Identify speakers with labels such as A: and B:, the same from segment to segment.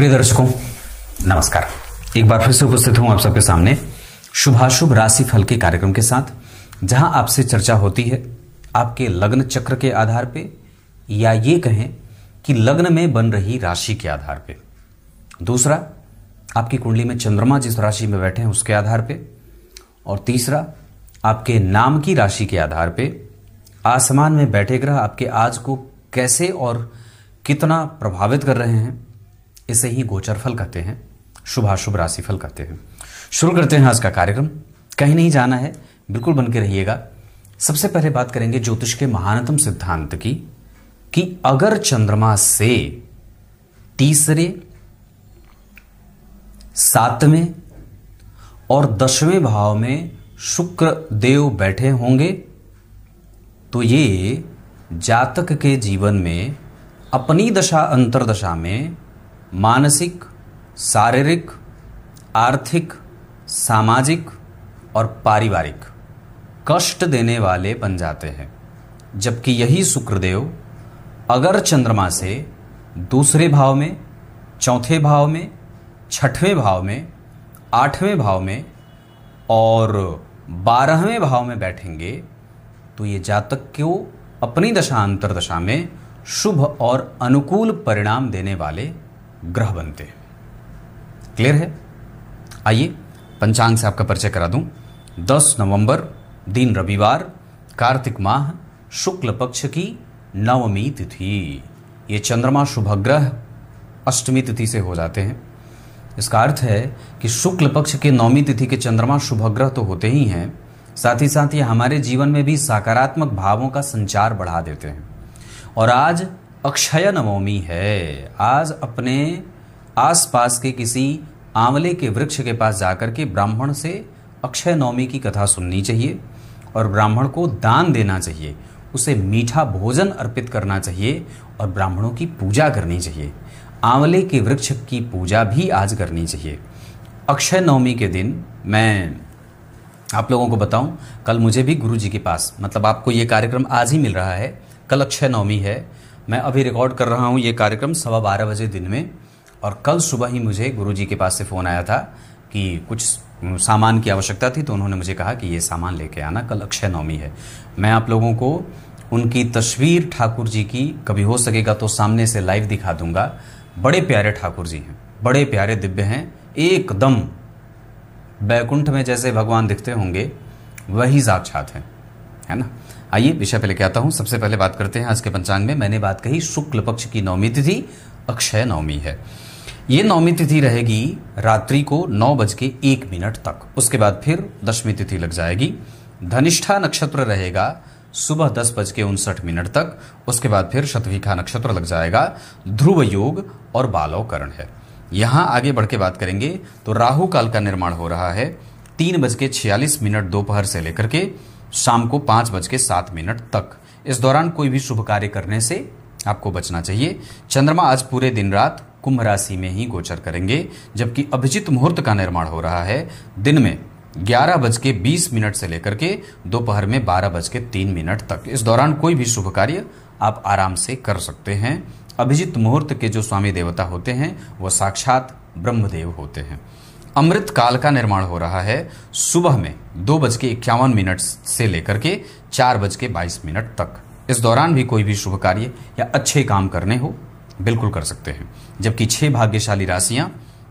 A: प्रिय दर्शकों नमस्कार। एक बार फिर से उपस्थित हूं आप सबके सामने शुभाशुभ राशि फल के कार्यक्रम के साथ, जहां आपसे चर्चा होती है आपके लग्न चक्र के आधार पे, या ये कहें कि लग्न में बन रही राशि के आधार पे। दूसरा, आपकी कुंडली में चंद्रमा जिस राशि में बैठे हैं उसके आधार पे। और तीसरा, आपके नाम की राशि के आधार पे आसमान में बैठे ग्रह आपके आज को कैसे और कितना प्रभावित कर रहे हैं, इसे ही गोचर फल कहते हैं, शुभाशुभ राशि फल कहते हैं। शुरू करते हैं आज का कार्यक्रम। कहीं नहीं जाना है, बिल्कुल बन के रहिएगा। सबसे पहले बात करेंगे ज्योतिष के महानतम सिद्धांत की, कि अगर चंद्रमा से तीसरे, 7वें और 10वें भाव में शुक्र देव बैठे होंगे तो ये जातक के जीवन में अपनी दशा अंतर्दशा में मानसिक, शारीरिक, आर्थिक, सामाजिक और पारिवारिक कष्ट देने वाले बन जाते हैं। जबकि यही शुक्रदेव अगर चंद्रमा से दूसरे भाव में, चौथे भाव में, 6वें भाव में, 8वें भाव में और 12वें भाव में बैठेंगे तो ये जातक को अपनी दशा अंतर्दशा में शुभ और अनुकूल परिणाम देने वाले ग्रह बनते हैं। क्लियर है? आइए पंचांग से आपका परिचय करा दूं। 10 नवंबर दिन रविवार, कार्तिक माह, शुक्ल पक्ष की 9वीं तिथि। ये चंद्रमा शुभग्रह अष्टमी तिथि से हो जाते हैं। इसका अर्थ है कि शुक्ल पक्ष के 9वीं तिथि के चंद्रमा शुभग्रह तो होते ही हैं, साथ ही साथ ये हमारे जीवन में भी सकारात्मक भावों का संचार बढ़ा देते हैं। और आज अक्षय नवमी है। आज अपने आसपास के किसी आंवले के वृक्ष के पास जाकर के ब्राह्मण से अक्षय नवमी की कथा सुननी चाहिए और ब्राह्मण को दान देना चाहिए, उसे मीठा भोजन अर्पित करना चाहिए और ब्राह्मणों की पूजा करनी चाहिए। आंवले के वृक्ष की पूजा भी आज करनी चाहिए। अक्षय नवमी के दिन मैं आप लोगों को बताऊं, कल मुझे भी गुरु जी के पास, मतलब आपको ये कार्यक्रम आज ही मिल रहा है, कल अक्षय नवमी है। मैं अभी रिकॉर्ड कर रहा हूँ ये कार्यक्रम 12:15 बजे दिन में, और कल सुबह ही मुझे गुरु जी के पास से फ़ोन आया था कि कुछ सामान की आवश्यकता थी, तो उन्होंने मुझे कहा कि ये सामान लेके आना, कल अक्षय नवमी है। मैं आप लोगों को उनकी तस्वीर ठाकुर जी की कभी हो सकेगा तो सामने से लाइव दिखा दूंगा। बड़े प्यारे ठाकुर जी हैं, बड़े प्यारे दिव्य हैं, एकदम बैकुंठ में जैसे भगवान दिखते होंगे वही साक्षात हैं, है ना। आइए विषय पे लेके आता हूं। सबसे पहले बात करते हैं आज के पंचांग में। मैंने बात कही शुक्ल पक्ष की 9वीं तिथि अक्षय नवमी है। ये 9वीं तिथि रहेगी रात्रि को 9:01 तक। उसके बाद फिर 10वीं तिथि लग जाएगी। धनिष्ठा नक्षत्र रहेगा सुबह 10:59 तक। उसके बाद फिर शतभिखा नक्षत्र लग जाएगा। ध्रुव योग और बालवकरण है। यहां आगे बढ़ के बात करेंगे तो राहु काल का निर्माण हो रहा है 3:46 दोपहर से लेकर के शाम को 5:07 तक। इस दौरान कोई भी शुभ कार्य करने से आपको बचना चाहिए। चंद्रमा आज पूरे दिन रात कुंभ राशि में ही गोचर करेंगे, जबकि अभिजित मुहूर्त का निर्माण हो रहा है दिन में 11:20 से लेकर के दोपहर में 12:03 तक। इस दौरान कोई भी शुभ कार्य आप आराम से कर सकते हैं। अभिजित मुहूर्त के जो स्वामी देवता होते हैं वो साक्षात ब्रह्मदेव होते हैं। अमृत काल का निर्माण हो रहा है सुबह में 2:51 से लेकर के 4:22 तक। इस दौरान भी कोई भी शुभ कार्य या अच्छे काम करने हो बिल्कुल कर सकते हैं। जबकि 6 भाग्यशाली राशियां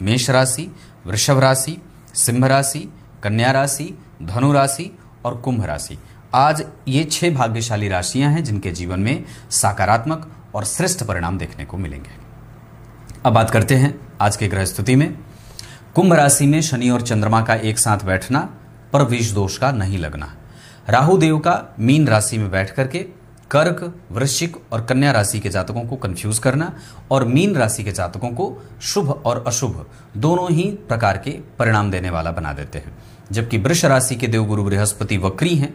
A: मेष राशि, वृषभ राशि, सिंह राशि, कन्या राशि, धनु राशि और कुंभ राशि, आज ये 6 भाग्यशाली राशियां हैं जिनके जीवन में सकारात्मक और श्रेष्ठ परिणाम देखने को मिलेंगे। अब बात करते हैं आज के ग्रह स्थिति में। कुंभ राशि में शनि और चंद्रमा का एक साथ बैठना पर विष दोष का नहीं लगना। राहु देव का मीन राशि में बैठ करके कर्क, वृश्चिक और कन्या राशि के जातकों को कंफ्यूज करना और मीन राशि के जातकों को शुभ और अशुभ दोनों ही प्रकार के परिणाम देने वाला बना देते हैं। जबकि वृष राशि के देवगुरु बृहस्पति वक्री हैं,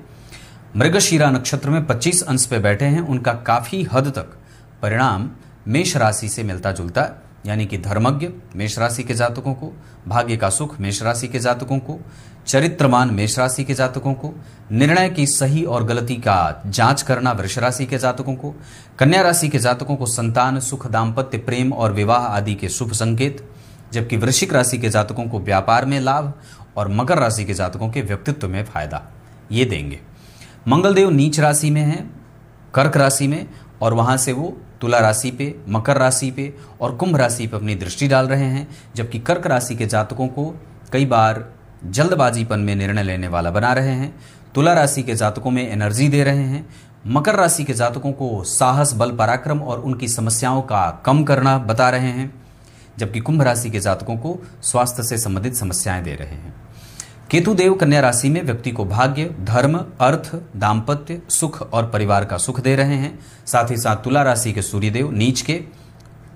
A: मृगशीरा नक्षत्र में 25 अंश पे बैठे हैं। उनका काफी हद तक परिणाम मेष राशि से मिलता जुलता यानी कि धर्मज्ञ मेष राशि के जातकों को, भाग्य का सुख मेष राशि के जातकों को, चरित्रवान मेष राशि के जातकों को, निर्णय की सही और गलती का जांच करना वृष राशि के जातकों को, कन्या राशि के जातकों को संतान, सुख, दाम्पत्य, प्रेम और विवाह आदि के शुभ संकेत, जबकि वृश्चिक राशि के जातकों को व्यापार में लाभ और मकर राशि के जातकों के व्यक्तित्व में फायदा ये देंगे। मंगलदेव नीच राशि में हैं, कर्क राशि में, और वहां से वो तुला राशि पे, मकर राशि पे और कुंभ राशि पे अपनी दृष्टि डाल रहे हैं, जबकि कर्क राशि के जातकों को कई बार जल्दबाजीपन में निर्णय लेने वाला बना रहे हैं, तुला राशि के जातकों में एनर्जी दे रहे हैं, मकर राशि के जातकों को साहस, बल, पराक्रम और उनकी समस्याओं का कम करना बता रहे हैं, जबकि कुंभ राशि के जातकों को स्वास्थ्य से संबंधित समस्याएं दे रहे हैं। केतु देव कन्या राशि में व्यक्ति को भाग्य, धर्म, अर्थ, दाम्पत्य, सुख और परिवार का सुख दे रहे हैं। साथ ही साथ तुला राशि के सूर्यदेव नीच के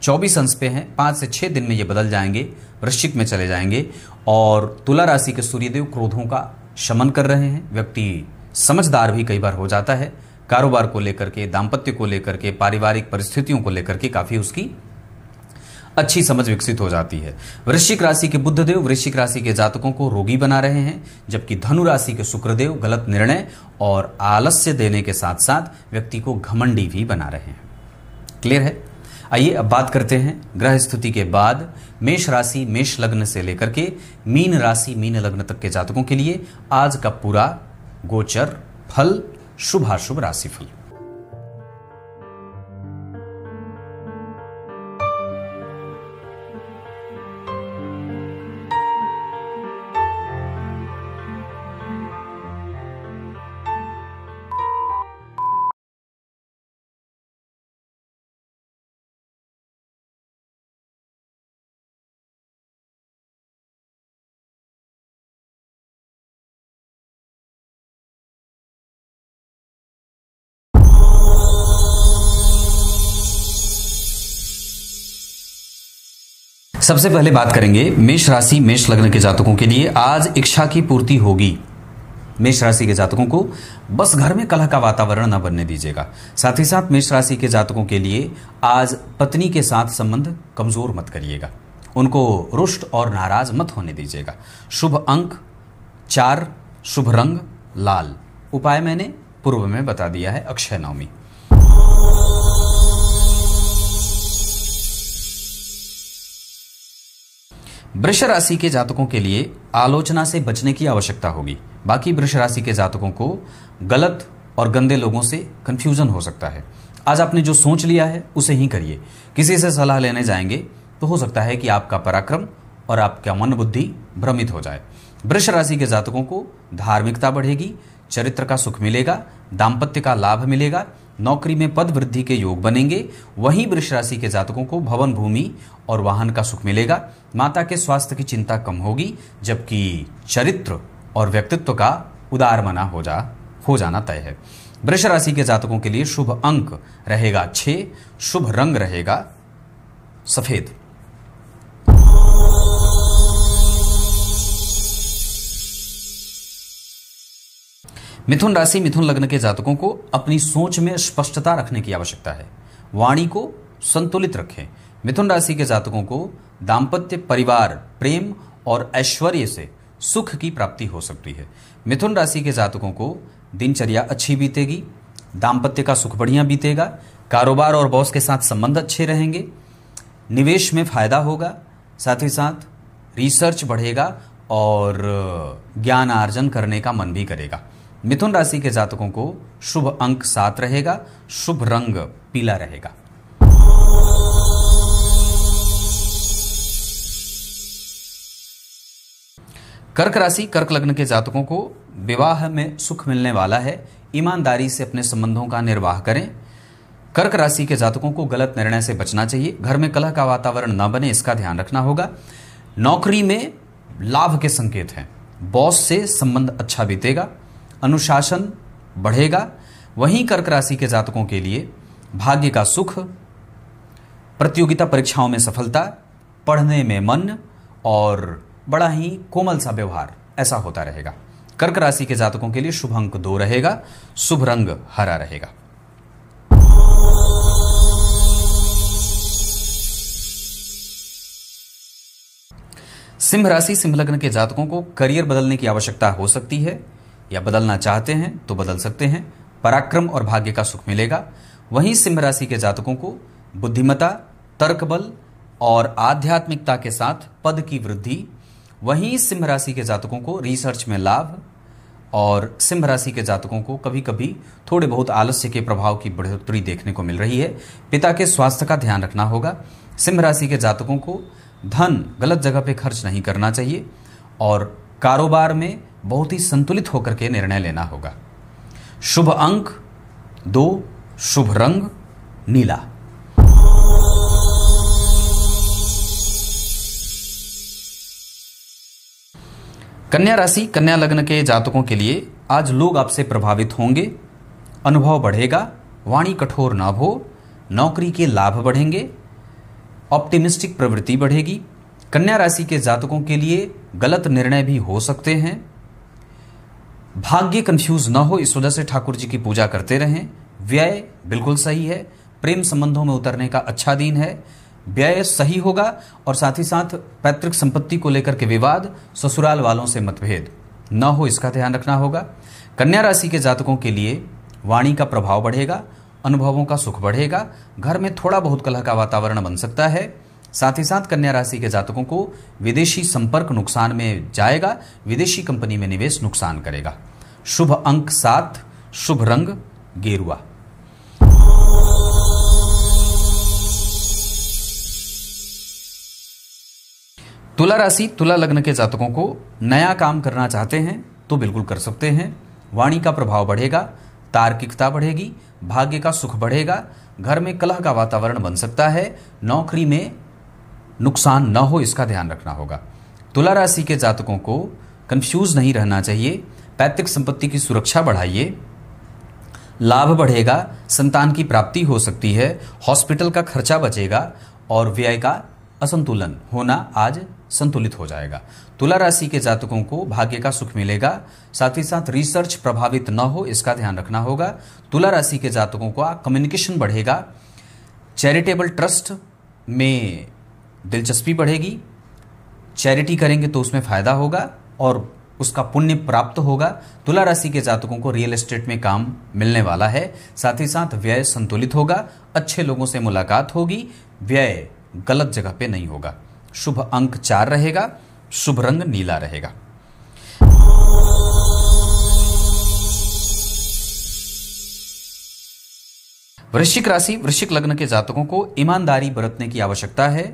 A: 24 अंश पे हैं, 5 से 6 दिन में ये बदल जाएंगे, वृश्चिक में चले जाएंगे, और तुला राशि के सूर्यदेव क्रोधों का शमन कर रहे हैं। व्यक्ति समझदार भी कई बार हो जाता है, कारोबार को लेकर के, दाम्पत्य को लेकर के, पारिवारिक परिस्थितियों को लेकर के काफी उसकी अच्छी समझ विकसित हो जाती है। वृश्चिक राशि के बुधदेव वृश्चिक राशि के जातकों को रोगी बना रहे हैं, जबकि धनु राशि के शुक्रदेव गलत निर्णय और आलस्य देने के साथ साथ व्यक्ति को घमंडी भी बना रहे हैं। क्लियर है? आइए अब बात करते हैं ग्रह स्थिति के बाद मेष राशि मेष लग्न से लेकर के मीन राशि मीन लग्न तक के जातकों के लिए आज का पूरा गोचर फल, शुभाशुभ राशिफल। सबसे पहले बात करेंगे मेष राशि मेष लग्न के जातकों के लिए। आज इच्छा की पूर्ति होगी। मेष राशि के जातकों को बस घर में कलह का वातावरण न बनने दीजिएगा। साथ ही साथ मेष राशि के जातकों के लिए आज पत्नी के साथ संबंध कमजोर मत करिएगा, उनको रुष्ट और नाराज मत होने दीजिएगा। शुभ अंक 4, शुभ रंग लाल। उपाय मैंने पूर्व में बता दिया है, अक्षय नवमी। वृष राशि के जातकों के लिए आलोचना से बचने की आवश्यकता होगी। बाकी वृष राशि के जातकों को गलत और गंदे लोगों से कंफ्यूजन हो सकता है। आज आपने जो सोच लिया है उसे ही करिए। किसी से सलाह लेने जाएंगे तो हो सकता है कि आपका पराक्रम और आपका मन बुद्धि भ्रमित हो जाए। वृष राशि के जातकों को धार्मिकता बढ़ेगी, चरित्र का सुख मिलेगा, दाम्पत्य का लाभ मिलेगा, नौकरी में पद वृद्धि के योग बनेंगे। वहीं वृष राशि के जातकों को भवन, भूमि और वाहन का सुख मिलेगा। माता के स्वास्थ्य की चिंता कम होगी, जबकि चरित्र और व्यक्तित्व का उदार मना हो जाना तय है। वृष राशि के जातकों के लिए शुभ अंक रहेगा 6, शुभ रंग रहेगा सफेद। मिथुन राशि मिथुन लग्न के जातकों को अपनी सोच में स्पष्टता रखने की आवश्यकता है। वाणी को संतुलित रखें। मिथुन राशि के जातकों को दाम्पत्य, परिवार, प्रेम और ऐश्वर्य से सुख की प्राप्ति हो सकती है। मिथुन राशि के जातकों को दिनचर्या अच्छी बीतेगी, दाम्पत्य का सुख बढ़िया बीतेगा, कारोबार और बॉस के साथ संबंध अच्छे रहेंगे, निवेश में फायदा होगा, साथ ही साथ रिसर्च बढ़ेगा और ज्ञान अर्जन करने का मन भी करेगा। मिथुन राशि के जातकों को शुभ अंक 7 रहेगा, शुभ रंग पीला रहेगा। कर्क राशि कर्क लग्न के जातकों को विवाह में सुख मिलने वाला है। ईमानदारी से अपने संबंधों का निर्वाह करें। कर्क राशि के जातकों को गलत निर्णय से बचना चाहिए। घर में कलह का वातावरण न बने, इसका ध्यान रखना होगा। नौकरी में लाभ के संकेत हैं। बॉस से संबंध अच्छा बीतेगा, अनुशासन बढ़ेगा। वहीं कर्क राशि के जातकों के लिए भाग्य का सुख, प्रतियोगिता परीक्षाओं में सफलता, पढ़ने में मन और बड़ा ही कोमल सा व्यवहार, ऐसा होता रहेगा। कर्क राशि के जातकों के लिए शुभ अंक 2 रहेगा, शुभ रंग हरा रहेगा। सिंह राशि सिंह लग्न के जातकों को करियर बदलने की आवश्यकता हो सकती है या बदलना चाहते हैं तो बदल सकते हैं। पराक्रम और भाग्य का सुख मिलेगा। वहीं सिंह राशि के जातकों को बुद्धिमता, तर्क बल और आध्यात्मिकता के साथ पद की वृद्धि। वहीं सिंह राशि के जातकों को रिसर्च में लाभ और सिंह राशि के जातकों को कभी कभी थोड़े बहुत आलस्य के प्रभाव की बढ़ोतरी देखने को मिल रही है। पिता के स्वास्थ्य का ध्यान रखना होगा। सिंह राशि के जातकों को धन गलत जगह पे खर्च नहीं करना चाहिए और कारोबार में बहुत ही संतुलित होकर के निर्णय लेना होगा। शुभ अंक 2, शुभ रंग नीला। कन्या राशि कन्या लग्न के जातकों के लिए आज लोग आपसे प्रभावित होंगे, अनुभव बढ़ेगा, वाणी कठोर ना हो, नौकरी के लाभ बढ़ेंगे, ऑप्टिमिस्टिक प्रवृत्ति बढ़ेगी। कन्या राशि के जातकों के लिए गलत निर्णय भी हो सकते हैं। भाग्य कंफ्यूज ना हो इस वजह से ठाकुर जी की पूजा करते रहें। व्यय बिल्कुल सही है। प्रेम संबंधों में उतरने का अच्छा दिन है। व्यय सही होगा और साथ ही साथ पैतृक संपत्ति को लेकर के विवाद, ससुराल वालों से मतभेद न हो इसका ध्यान रखना होगा। कन्या राशि के जातकों के लिए वाणी का प्रभाव बढ़ेगा, अनुभवों का सुख बढ़ेगा, घर में थोड़ा बहुत कलह का वातावरण बन सकता है। साथ ही साथ कन्या राशि के जातकों को विदेशी संपर्क नुकसान में जाएगा, विदेशी कंपनी में निवेश नुकसान करेगा। शुभ अंक 7, शुभ रंग गेरुआ। तुला राशि तुला लग्न के जातकों को नया काम करना चाहते हैं तो बिल्कुल कर सकते हैं। वाणी का प्रभाव बढ़ेगा, तार्किकता बढ़ेगी, भाग्य का सुख बढ़ेगा, घर में कलह का वातावरण बन सकता है, नौकरी में नुकसान न हो इसका ध्यान रखना होगा। तुला राशि के जातकों को कंफ्यूज नहीं रहना चाहिए। पैतृक संपत्ति की सुरक्षा बढ़ाइए, लाभ बढ़ेगा, संतान की प्राप्ति हो सकती है, हॉस्पिटल का खर्चा बचेगा और व्यय का असंतुलन होना आज संतुलित हो जाएगा। तुला राशि के जातकों को भाग्य का सुख मिलेगा, साथ ही साथ रिसर्च प्रभावित न हो इसका ध्यान रखना होगा। तुला राशि के जातकों का कम्युनिकेशन बढ़ेगा, चैरिटेबल ट्रस्ट में दिलचस्पी बढ़ेगी, चैरिटी करेंगे तो उसमें फायदा होगा और उसका पुण्य प्राप्त होगा। तुला राशि के जातकों को रियल एस्टेट में काम मिलने वाला है, साथ ही साथ व्यय संतुलित होगा, अच्छे लोगों से मुलाकात होगी, व्यय गलत जगह पे नहीं होगा। शुभ अंक 4 रहेगा, शुभ रंग नीला रहेगा। वृश्चिक राशि वृश्चिक लग्न के जातकों को ईमानदारी बरतने की आवश्यकता है।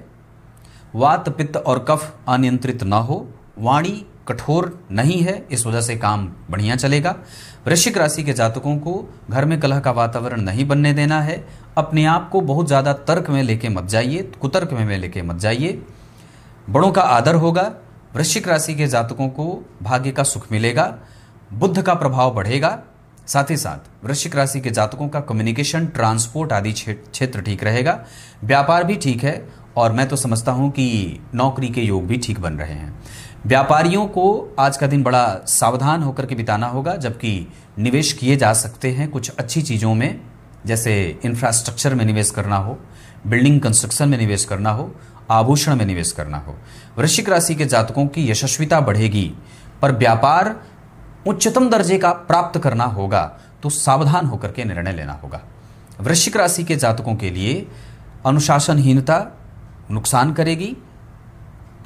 A: वात, पित्त और कफ अनियंत्रित ना हो, वाणी कठोर नहीं है, इस वजह से काम बढ़िया चलेगा। वृश्चिक राशि के जातकों को घर में कलह का वातावरण नहीं बनने देना है। अपने आप को बहुत ज्यादा तर्क में लेके मत जाइए, कुतर्क में लेके मत जाइए। बड़ों का आदर होगा। वृश्चिक राशि के जातकों को भाग्य का सुख मिलेगा, बुद्ध का प्रभाव बढ़ेगा। साथ ही साथ वृश्चिक राशि के जातकों का कम्युनिकेशन, ट्रांसपोर्ट आदि क्षेत्र ठीक रहेगा। व्यापार भी ठीक है और मैं तो समझता हूं कि नौकरी के योग भी ठीक बन रहे हैं। व्यापारियों को आज का दिन बड़ा सावधान होकर के बिताना होगा, जबकि निवेश किए जा सकते हैं कुछ अच्छी चीज़ों में, जैसे इंफ्रास्ट्रक्चर में निवेश करना हो, बिल्डिंग कंस्ट्रक्शन में निवेश करना हो, आभूषण में निवेश करना हो। वृश्चिक राशि के जातकों की यशस्विता बढ़ेगी, पर व्यापार उच्चतम दर्जे का प्राप्त करना होगा तो सावधान होकर के निर्णय लेना होगा। वृश्चिक राशि के जातकों के लिए अनुशासनहीनता नुकसान करेगी।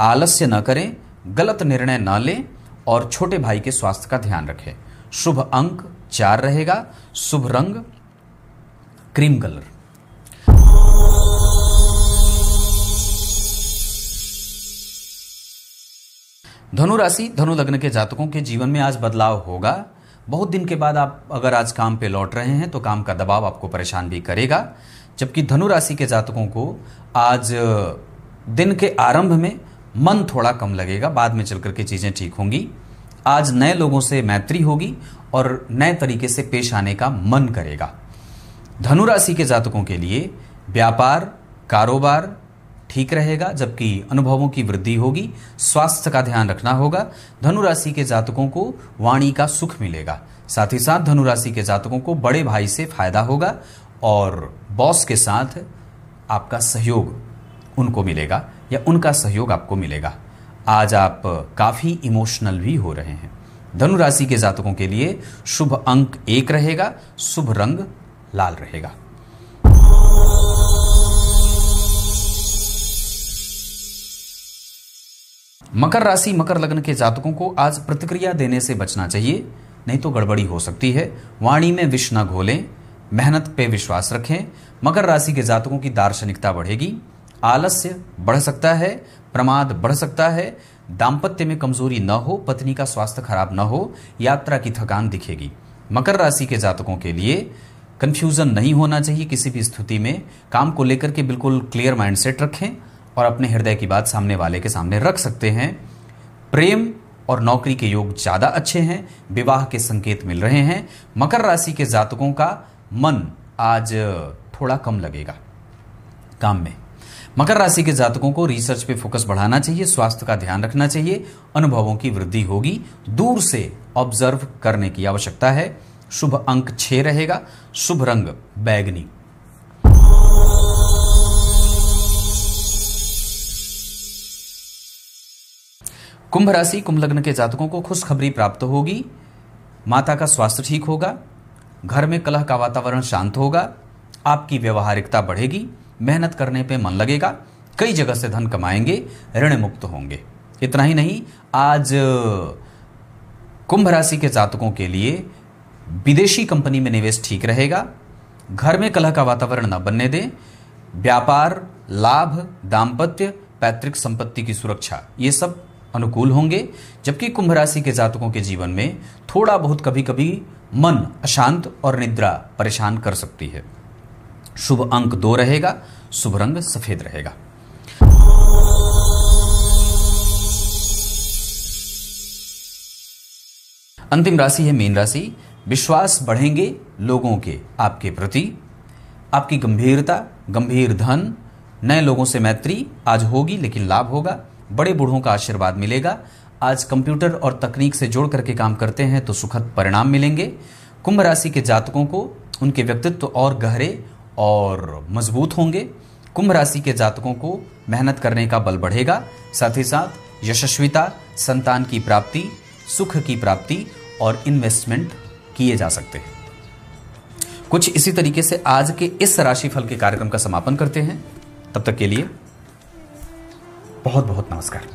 A: आलस्य न करें, गलत निर्णय न लें और छोटे भाई के स्वास्थ्य का ध्यान रखें। शुभ अंक 4 रहेगा, शुभ रंग क्रीम कलर। धनु राशि धनु लग्न के जातकों के जीवन में आज बदलाव होगा। बहुत दिन के बाद आप अगर आज काम पे लौट रहे हैं तो काम का दबाव आपको परेशान भी करेगा, जबकि धनु राशि के जातकों को आज दिन के आरंभ में मन थोड़ा कम लगेगा, बाद में चल करके चीजें ठीक होंगी। आज नए लोगों से मैत्री होगी और नए तरीके से पेश आने का मन करेगा। धनु राशि के जातकों के लिए व्यापार, कारोबार ठीक रहेगा, जबकि अनुभवों की वृद्धि होगी। स्वास्थ्य का ध्यान रखना होगा। धनु राशि के जातकों को वाणी का सुख मिलेगा। साथ ही साथ धनु राशि के जातकों को बड़े भाई से फायदा होगा और बॉस के साथ आपका सहयोग उनको मिलेगा या उनका सहयोग आपको मिलेगा। आज आप काफी इमोशनल भी हो रहे हैं। धनु राशि के जातकों के लिए शुभ अंक 1 रहेगा, शुभ रंग लाल रहेगा। मकर राशि मकर लग्न के जातकों को आज प्रतिक्रिया देने से बचना चाहिए, नहीं तो गड़बड़ी हो सकती है। वाणी में विष न घोलें, मेहनत पे विश्वास रखें। मकर राशि के जातकों की दार्शनिकता बढ़ेगी, आलस्य बढ़ सकता है, प्रमाद बढ़ सकता है, दाम्पत्य में कमजोरी न हो, पत्नी का स्वास्थ्य खराब न हो, यात्रा की थकान दिखेगी। मकर राशि के जातकों के लिए कंफ्यूजन नहीं होना चाहिए किसी भी स्थिति में। काम को लेकर के बिल्कुल क्लियर माइंडसेट रखें और अपने हृदय की बात सामने वाले के सामने रख सकते हैं। प्रेम और नौकरी के योग ज्यादा अच्छे हैं, विवाह के संकेत मिल रहे हैं। मकर राशि के जातकों का मन आज थोड़ा कम लगेगा काम में। मकर राशि के जातकों को रिसर्च पे फोकस बढ़ाना चाहिए, स्वास्थ्य का ध्यान रखना चाहिए, अनुभवों की वृद्धि होगी, दूर से ऑब्जर्व करने की आवश्यकता है। शुभ अंक 6 रहेगा, शुभ रंग बैगनी। कुंभ राशि कुंभ लग्न के जातकों को खुशखबरी प्राप्त होगी, माता का स्वास्थ्य ठीक होगा, घर में कलह का वातावरण शांत होगा, आपकी व्यवहारिकता बढ़ेगी, मेहनत करने पे मन लगेगा, कई जगह से धन कमाएंगे, ऋण मुक्त होंगे। इतना ही नहीं, आज कुंभ राशि के जातकों के लिए विदेशी कंपनी में निवेश ठीक रहेगा, घर में कलह का वातावरण न बनने दें, व्यापार, लाभ, दाम्पत्य, पैतृक संपत्ति की सुरक्षा, ये सब अनुकूल होंगे। जबकि कुंभ राशि के जातकों के जीवन में थोड़ा बहुत कभी कभी मन अशांत और निद्रा परेशान कर सकती है। शुभ अंक 2 रहेगा, शुभ रंग सफेद रहेगा। अंतिम राशि है मीन राशि। विश्वास बढ़ेंगे लोगों के आपके प्रति, आपकी गंभीरता, गंभीर धन, नए लोगों से मैत्री आज होगी, लेकिन लाभ होगा, बड़े बूढ़ों का आशीर्वाद मिलेगा। आज कंप्यूटर और तकनीक से जोड़ करके काम करते हैं तो सुखद परिणाम मिलेंगे। कुंभ राशि के जातकों को उनके व्यक्तित्व और गहरे और मजबूत होंगे। कुंभ राशि के जातकों को मेहनत करने का बल बढ़ेगा, साथ ही साथ यशस्विता, संतान की प्राप्ति, सुख की प्राप्ति और इन्वेस्टमेंट किए जा सकते हैं। कुछ इसी तरीके से आज के इस राशिफल के कार्यक्रम का समापन करते हैं। तब तक के लिए बहुत बहुत नमस्कार।